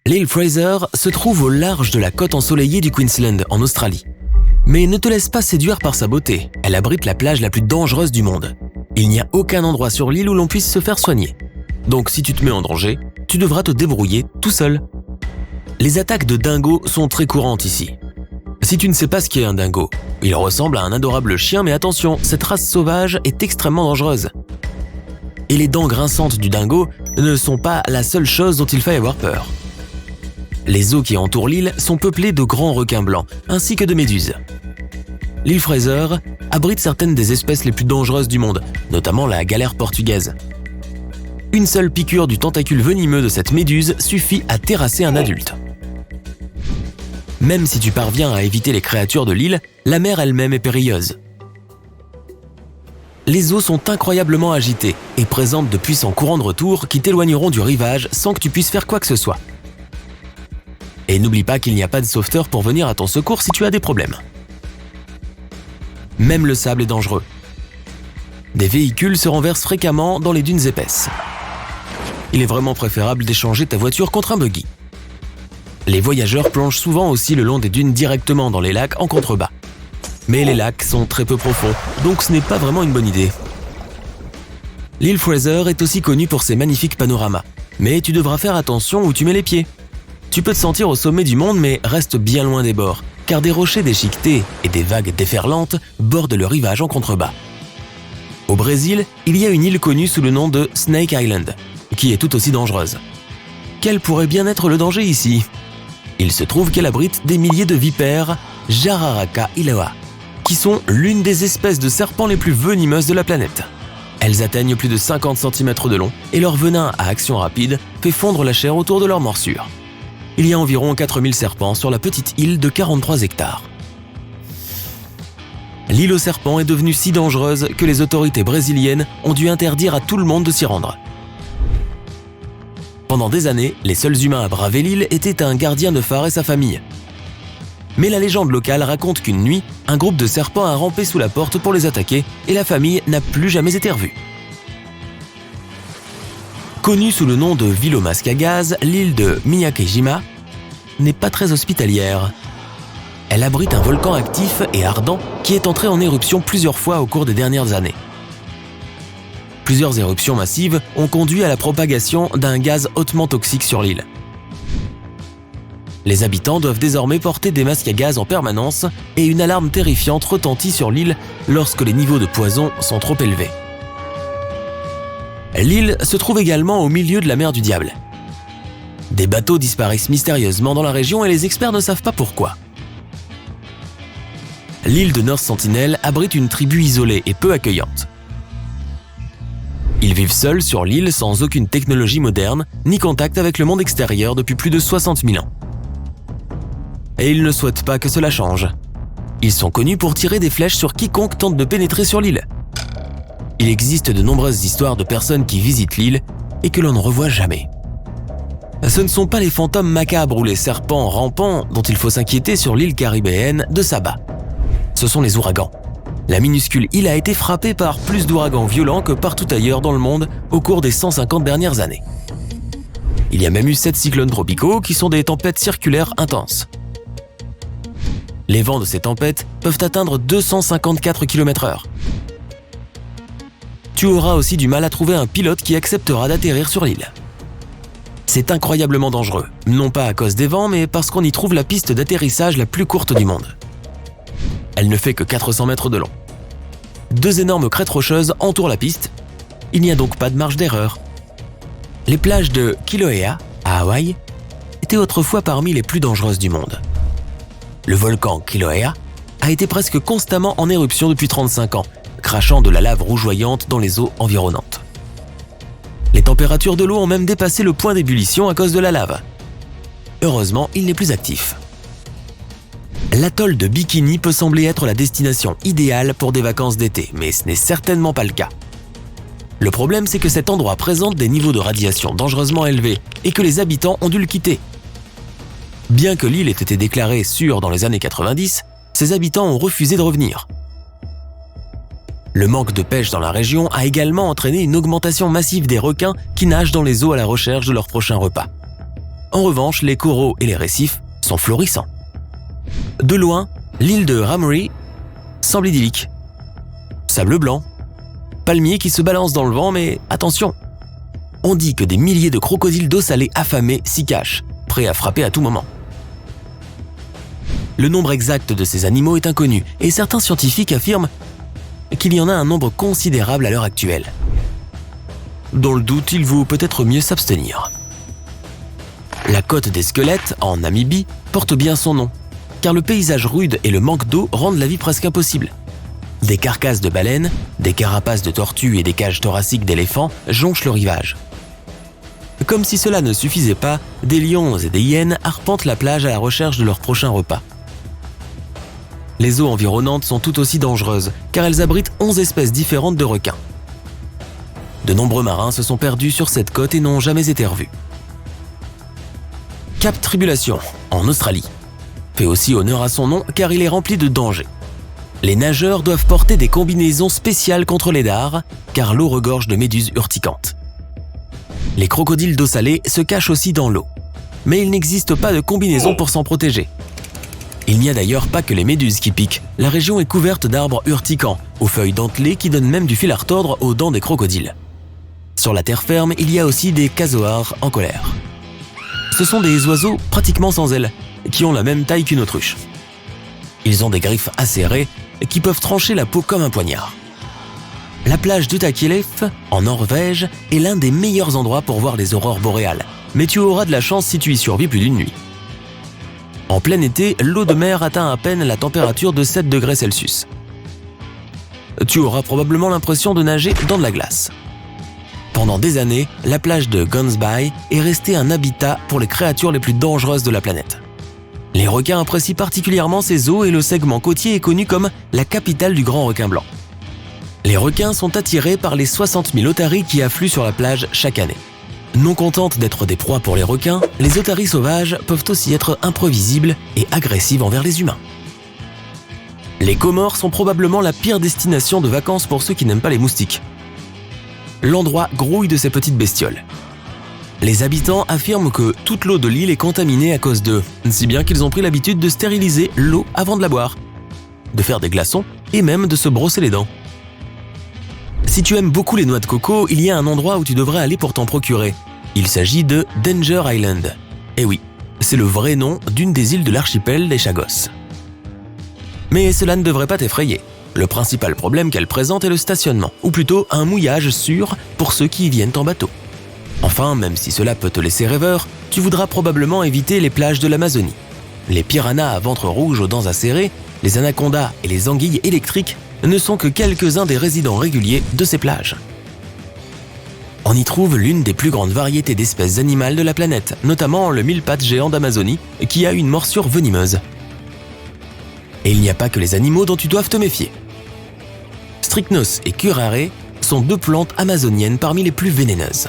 L'île Fraser se trouve au large de la côte ensoleillée du Queensland, en Australie. Mais ne te laisse pas séduire par sa beauté, elle abrite la plage la plus dangereuse du monde. Il n'y a aucun endroit sur l'île où l'on puisse se faire soigner. Donc si tu te mets en danger, tu devras te débrouiller tout seul. Les attaques de dingos sont très courantes ici. Si tu ne sais pas ce qu'est un dingo, il ressemble à un adorable chien, mais attention, cette race sauvage est extrêmement dangereuse. Et les dents grinçantes du dingo ne sont pas la seule chose dont il faille avoir peur. Les eaux qui entourent l'île sont peuplées de grands requins blancs, ainsi que de méduses. L'île Fraser abrite certaines des espèces les plus dangereuses du monde, notamment la galère portugaise. Une seule piqûre du tentacule venimeux de cette méduse suffit à terrasser un adulte. Même si tu parviens à éviter les créatures de l'île, la mer elle-même est périlleuse. Les eaux sont incroyablement agitées et présentent de puissants courants de retour qui t'éloigneront du rivage sans que tu puisses faire quoi que ce soit. Et n'oublie pas qu'il n'y a pas de sauveteur pour venir à ton secours si tu as des problèmes. Même le sable est dangereux. Des véhicules se renversent fréquemment dans les dunes épaisses. Il est vraiment préférable d'échanger ta voiture contre un buggy. Les voyageurs plongent souvent aussi le long des dunes directement dans les lacs en contrebas. Mais les lacs sont très peu profonds, donc ce n'est pas vraiment une bonne idée. L'île Fraser est aussi connue pour ses magnifiques panoramas, mais tu devras faire attention où tu mets les pieds. Tu peux te sentir au sommet du monde, mais reste bien loin des bords, car des rochers déchiquetés et des vagues déferlantes bordent le rivage en contrebas. Au Brésil, il y a une île connue sous le nom de Snake Island, qui est tout aussi dangereuse. Quel pourrait bien être le danger ici ? Il se trouve qu'elle abrite des milliers de vipères Jararaca iloa, qui sont l'une des espèces de serpents les plus venimeuses de la planète. Elles atteignent plus de 50 cm de long et leur venin à action rapide fait fondre la chair autour de leur morsure. Il y a environ 4000 serpents sur la petite île de 43 hectares. L'île aux serpents est devenue si dangereuse que les autorités brésiliennes ont dû interdire à tout le monde de s'y rendre. Pendant des années, les seuls humains à braver l'île étaient un gardien de phare et sa famille. Mais la légende locale raconte qu'une nuit, un groupe de serpents a rampé sous la porte pour les attaquer et la famille n'a plus jamais été revue. Connue sous le nom de ville au masque à gaz, l'île de Miyakejima n'est pas très hospitalière. Elle abrite un volcan actif et ardent qui est entré en éruption plusieurs fois au cours des dernières années. Plusieurs éruptions massives ont conduit à la propagation d'un gaz hautement toxique sur l'île. Les habitants doivent désormais porter des masques à gaz en permanence et une alarme terrifiante retentit sur l'île lorsque les niveaux de poison sont trop élevés. L'île se trouve également au milieu de la mer du Diable. Des bateaux disparaissent mystérieusement dans la région et les experts ne savent pas pourquoi. L'île de North Sentinel abrite une tribu isolée et peu accueillante. Ils vivent seuls sur l'île sans aucune technologie moderne ni contact avec le monde extérieur depuis plus de 60 000 ans. Et ils ne souhaitent pas que cela change. Ils sont connus pour tirer des flèches sur quiconque tente de pénétrer sur l'île. Il existe de nombreuses histoires de personnes qui visitent l'île et que l'on ne revoit jamais. Ce ne sont pas les fantômes macabres ou les serpents rampants dont il faut s'inquiéter sur l'île caribéenne de Saba. Ce sont les ouragans. La minuscule île a été frappée par plus d'ouragans violents que partout ailleurs dans le monde au cours des 150 dernières années. Il y a même eu 7 cyclones tropicaux qui sont des tempêtes circulaires intenses. Les vents de ces tempêtes peuvent atteindre 254 km/h. Tu auras aussi du mal à trouver un pilote qui acceptera d'atterrir sur l'île. C'est incroyablement dangereux, non pas à cause des vents, mais parce qu'on y trouve la piste d'atterrissage la plus courte du monde. Elle ne fait que 400 mètres de long. 2 énormes crêtes rocheuses entourent la piste. Il n'y a donc pas de marge d'erreur. Les plages de Kilauea, à Hawaï, étaient autrefois parmi les plus dangereuses du monde. Le volcan Kilauea a été presque constamment en éruption depuis 35 ans, crachant de la lave rougeoyante dans les eaux environnantes. Les températures de l'eau ont même dépassé le point d'ébullition à cause de la lave. Heureusement, il n'est plus actif. L'atoll de Bikini peut sembler être la destination idéale pour des vacances d'été, mais ce n'est certainement pas le cas. Le problème, c'est que cet endroit présente des niveaux de radiation dangereusement élevés et que les habitants ont dû le quitter. Bien que l'île ait été déclarée sûre dans les années 90, ses habitants ont refusé de revenir. Le manque de pêche dans la région a également entraîné une augmentation massive des requins qui nagent dans les eaux à la recherche de leur prochain repas. En revanche, les coraux et les récifs sont florissants. De loin, l'île de Ramory semble idyllique. Sable blanc, palmiers qui se balancent dans le vent, mais attention, on dit que des milliers de crocodiles d'eau salée affamés s'y cachent, prêts à frapper à tout moment. Le nombre exact de ces animaux est inconnu et certains scientifiques affirment qu'il y en a un nombre considérable à l'heure actuelle. Dans le doute, il vaut peut-être mieux s'abstenir. La côte des squelettes, en Namibie, porte bien son nom, car le paysage rude et le manque d'eau rendent la vie presque impossible. Des carcasses de baleines, des carapaces de tortues et des cages thoraciques d'éléphants jonchent le rivage. Comme si cela ne suffisait pas, des lions et des hyènes arpentent la plage à la recherche de leur prochain repas. Les eaux environnantes sont tout aussi dangereuses, car elles abritent 11 espèces différentes de requins. De nombreux marins se sont perdus sur cette côte et n'ont jamais été revus. Cap Tribulation, en Australie, fait aussi honneur à son nom car il est rempli de dangers. Les nageurs doivent porter des combinaisons spéciales contre les dards, car l'eau regorge de méduses urticantes. Les crocodiles d'eau salée se cachent aussi dans l'eau, mais il n'existe pas de combinaison pour s'en protéger. Il n'y a d'ailleurs pas que les méduses qui piquent, la région est couverte d'arbres urticants, aux feuilles dentelées qui donnent même du fil à retordre aux dents des crocodiles. Sur la terre ferme, il y a aussi des casoars en colère. Ce sont des oiseaux pratiquement sans ailes, qui ont la même taille qu'une autruche. Ils ont des griffes acérées qui peuvent trancher la peau comme un poignard. La plage de Takilef, en Norvège, est l'un des meilleurs endroits pour voir les aurores boréales, mais tu auras de la chance si tu y survis plus d'une nuit. En plein été, l'eau de mer atteint à peine la température de 7 degrés Celsius. Tu auras probablement l'impression de nager dans de la glace. Pendant des années, la plage de Guns Bay est restée un habitat pour les créatures les plus dangereuses de la planète. Les requins apprécient particulièrement ces eaux et le segment côtier est connu comme la capitale du grand requin blanc. Les requins sont attirés par les 60 000 otaries qui affluent sur la plage chaque année. Non contentes d'être des proies pour les requins, les otaries sauvages peuvent aussi être imprévisibles et agressives envers les humains. Les Comores sont probablement la pire destination de vacances pour ceux qui n'aiment pas les moustiques. L'endroit grouille de ces petites bestioles. Les habitants affirment que toute l'eau de l'île est contaminée à cause d'eux, si bien qu'ils ont pris l'habitude de stériliser l'eau avant de la boire, de faire des glaçons et même de se brosser les dents. Si tu aimes beaucoup les noix de coco, il y a un endroit où tu devrais aller pour t'en procurer. Il s'agit de Danger Island. Et oui, c'est le vrai nom d'une des îles de l'archipel des Chagos. Mais cela ne devrait pas t'effrayer. Le principal problème qu'elle présente est le stationnement, ou plutôt un mouillage sûr pour ceux qui y viennent en bateau. Enfin, même si cela peut te laisser rêveur, tu voudras probablement éviter les plages de l'Amazonie. Les piranhas à ventre rouge aux dents acérées, les anacondas et les anguilles électriques ne sont que quelques-uns des résidents réguliers de ces plages. On y trouve l'une des plus grandes variétés d'espèces animales de la planète, notamment le mille-pattes géant d'Amazonie, qui a une morsure venimeuse. Et il n'y a pas que les animaux dont tu dois te méfier. Strychnos et curare sont deux plantes amazoniennes parmi les plus vénéneuses.